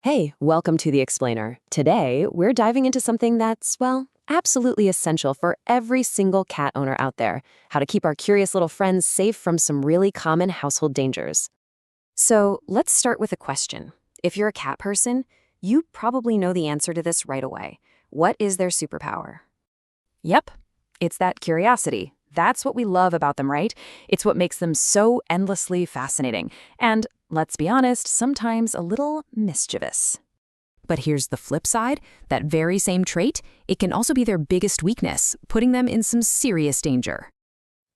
Hey, welcome to The Explainer. Today, we're diving into something that's, well, absolutely essential for every single cat owner out there: how to keep our curious little friends safe from some really common household dangers. So, let's start with a question. If you're a cat person, you probably know the answer to this right away. What is their superpower? Yep, it's that curiosity. That's what we love about them, right? It's what makes them so endlessly fascinating. And, let's be honest, sometimes a little mischievous. But here's the flip side: that very same trait, it can also be their biggest weakness, putting them in some serious danger.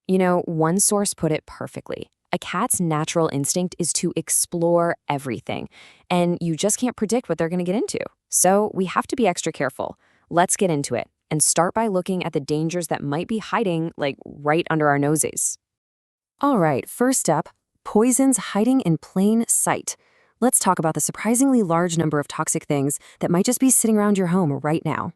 One source put it perfectly. A cat's natural instinct is to explore everything, and you just can't predict what they're going to get into. So we have to be extra careful. Let's get into it and start by looking at the dangers that might be hiding, like, right under our noses. All right, first up, poisons hiding in plain sight. Let's talk about the surprisingly large number of toxic things that might just be sitting around your home right now.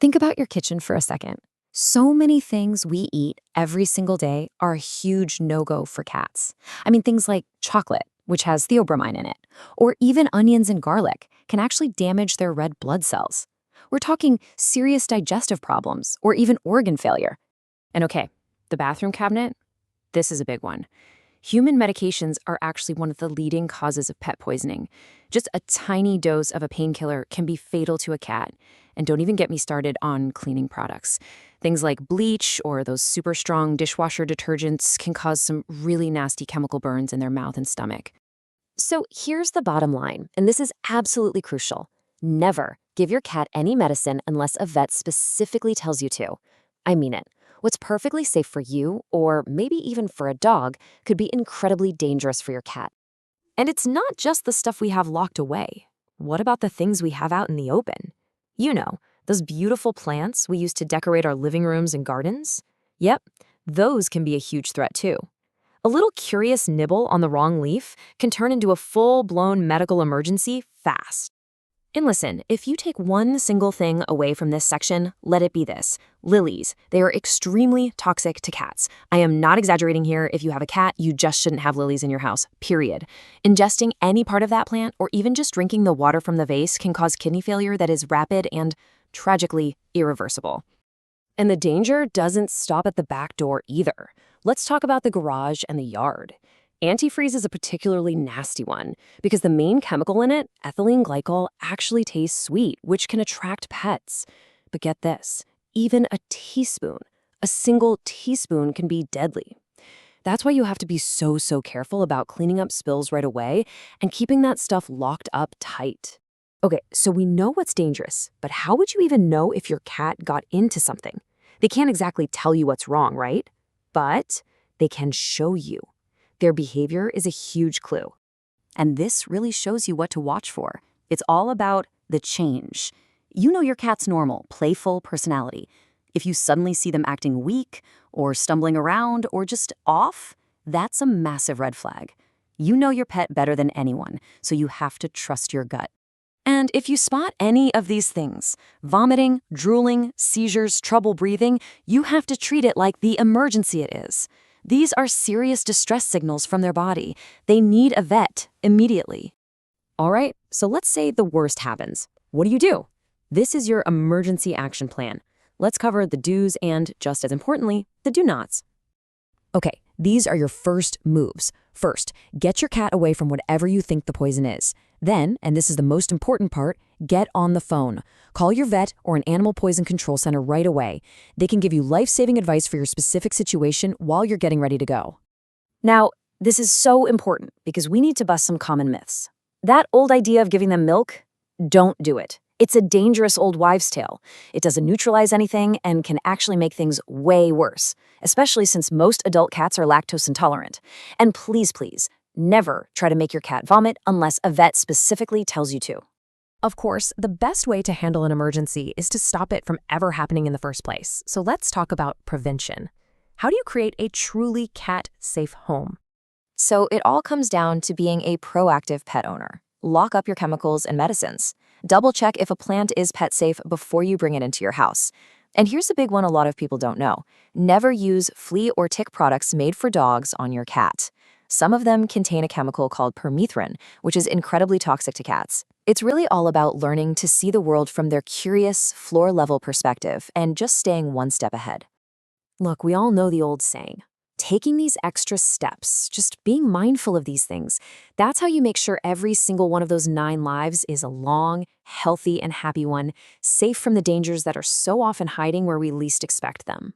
Think about your kitchen for a second. So many things we eat every single day are a huge no-go for cats. I mean, things like chocolate, which has theobromine in it, or even onions and garlic can actually damage their red blood cells. We're talking serious digestive problems or even organ failure. And okay, the bathroom cabinet, this is a big one. Human medications are actually one of the leading causes of pet poisoning. Just a tiny dose of a painkiller can be fatal to a cat. And don't even get me started on cleaning products. Things like bleach or those super strong dishwasher detergents can cause some really nasty chemical burns in their mouth and stomach. So here's the bottom line, and this is absolutely crucial. Never give your cat any medicine unless a vet specifically tells you to. I mean it. What's perfectly safe for you, or maybe even for a dog, could be incredibly dangerous for your cat. And it's not just the stuff we have locked away. What about the things we have out in the open? Those beautiful plants we use to decorate our living rooms and gardens? Yep, those can be a huge threat too. A little curious nibble on the wrong leaf can turn into a full-blown medical emergency fast. And listen, if you take one single thing away from this section, let it be this: lilies. They are extremely toxic to cats. I am not exaggerating here. If you have a cat, you just shouldn't have lilies in your house, period. Ingesting any part of that plant, or even just drinking the water from the vase, can cause kidney failure that is rapid and, tragically, irreversible. And the danger doesn't stop at the back door either. Let's talk about the garage and the yard. Antifreeze is a particularly nasty one because the main chemical in it, ethylene glycol, actually tastes sweet, which can attract pets. But get this, even a single teaspoon can be deadly. That's why you have to be so careful about cleaning up spills right away and keeping that stuff locked up tight. Okay, so we know what's dangerous, but how would you even know if your cat got into something? They can't exactly tell you what's wrong, right? But they can show you. Their behavior is a huge clue. And this really shows you what to watch for. It's all about the change. You know your cat's normal, playful personality. If you suddenly see them acting weak, or stumbling around, or just off, that's a massive red flag. You know your pet better than anyone, so you have to trust your gut. And if you spot any of these things, vomiting, drooling, seizures, trouble breathing, you have to treat it like the emergency it is. These are serious distress signals from their body. They need a vet immediately. All right, so let's say the worst happens. What do? This is your emergency action plan. Let's cover the do's and, just as importantly, the do-nots. Okay, these are your first moves. First, get your cat away from whatever you think the poison is. Then, and this is the most important part, get on the phone. Call your vet or an animal poison control center right away. They can give you life-saving advice for your specific situation while you're getting ready to go. Now, this is so important because we need to bust some common myths. That old idea of giving them milk? Don't do it. It's a dangerous old wives' tale. It doesn't neutralize anything and can actually make things way worse, especially since most adult cats are lactose intolerant. And please, never try to make your cat vomit unless a vet specifically tells you to. Of course, the best way to handle an emergency is to stop it from ever happening in the first place. So let's talk about prevention. How do you create a truly cat-safe home? So it all comes down to being a proactive pet owner. Lock up your chemicals and medicines. Double-check if a plant is pet-safe before you bring it into your house. And here's a big one a lot of people don't know. Never use flea or tick products made for dogs on your cat. Some of them contain a chemical called permethrin, which is incredibly toxic to cats. It's really all about learning to see the world from their curious, floor-level perspective and just staying one step ahead. Look, we all know the old saying. Taking these extra steps, just being mindful of these things, that's how you make sure every single one of those 9 lives is a long, healthy, and happy one, safe from the dangers that are so often hiding where we least expect them.